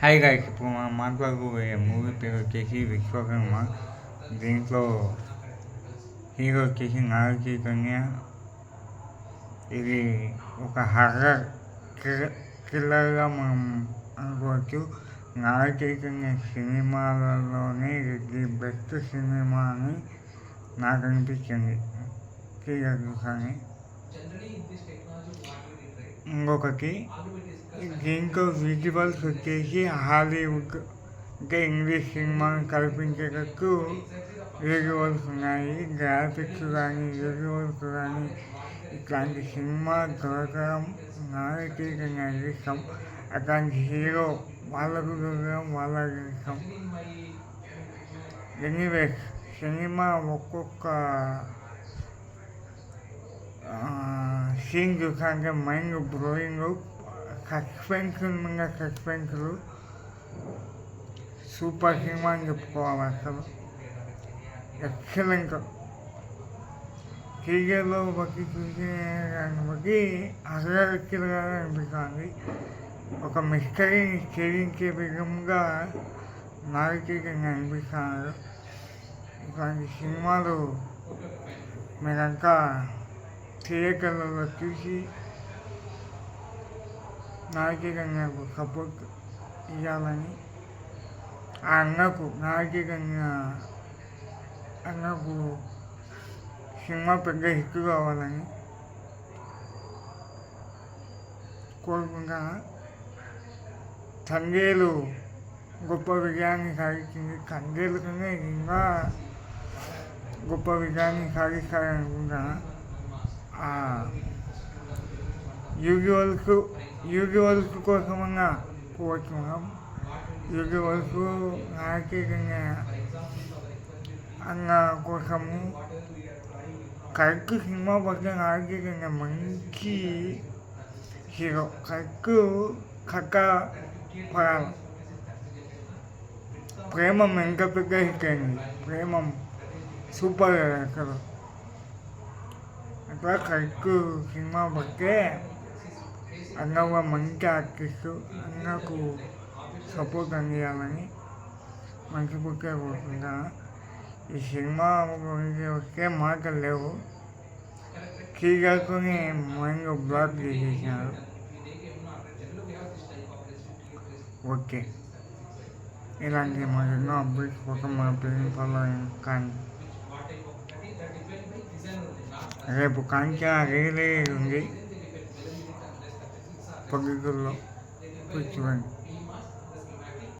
Hi guys, ఇప్పుడు మనం మాట్లాడుకోబోయే movie పేరు వచ్చేసి విశ్వకర్మ. దీంట్లో హీరో వచ్చేసి నాగ చైతన్య. ఇది ఒక హర్రర్ థ్రిల్లర్గా మనం అనుకోవచ్చు. నాగ చైతన్య సినిమాలలోనే ఇది బెస్ట్ సినిమా అని నాకు అనిపించింది. కానీ ఇంకొకటి, దీంట్లో విజువల్స్ వచ్చేసి హాలీవుడ్ అంటే ఇంగ్లీష్ సినిమాను కల్పించేటట్టు విజువల్స్ ఉన్నాయి. గ్రాఫిక్స్ కానీ విజువల్స్ కానీ ఇట్లాంటి సినిమా దొరకడం నాకైతే ఇష్టం. అట్లాంటి హీరో వాళ్ళకు దొరకడం వాళ్ళకి ఇష్టం. ఎనీవేస్, సినిమా ఒక్కొక్క సీన్ చూసాక మైండ్ బ్లోయింగ్, సస్పెన్స్లు సూపర్ సినిమా అని చెప్పుకోవాలి. అసలు ఎక్సలెంట్. టీవీలో బట్టి చూసే దాన్ని బట్టి అసలుగా అనిపిస్తుంది. ఒక మిస్టరీని ఛేదించే విధంగా నాగచైతన్య అనిపిస్తున్నారు. ఇట్లాంటి సినిమాలు మీరంతా థియేటర్లలో చూసి నాగచైతన్యకు సపోర్ట్ ఇవ్వాలని, ఆ నాగచైతన్య అన్నకు సినిమా పెద్ద హిట్ కావాలని కోరుకుంటాను. తంగేలు గొప్ప విజయాన్ని సాధించింది. తంగేలు కన్నా ఇంకా గొప్ప విజయాన్ని సాధిస్తారనుకుంటాను. యూజువల్స్ కోసమన్నా కోరుతున్నాం. యూజువల్స్ నాగచైతన్య అన్న కోసము కరెక్ట్ సినిమా పట్ల నాగచైతన్య మంచి హీరో. కరెక్ట్ కథ పడాలి. ప్రేమం ఎంత పెద్ద హిట్ అయింది. ప్రేమం సూపర్ అసలు. అట్లా కరెక్ట్ సినిమా పడితే అన్నగా మంచి ఆర్టిస్టు, అన్నకు సపోర్ట్ అందియాలని మనస్ఫూర్తిగా కోరుకుంటాను. ఈ సినిమా గురించి వస్తే మాటలు లేవు. చీకట్టుని మైండ్ బ్లాక్ చేసేసినారు. ఓకే, ఇలాంటి మరెన్నో అప్డేట్స్ కోసం మన పేరు ఫాలో కానీ. రేపు కాంచనా రిలీజ్ ఉంది. పద్ధతుల్లో కూర్చోండి.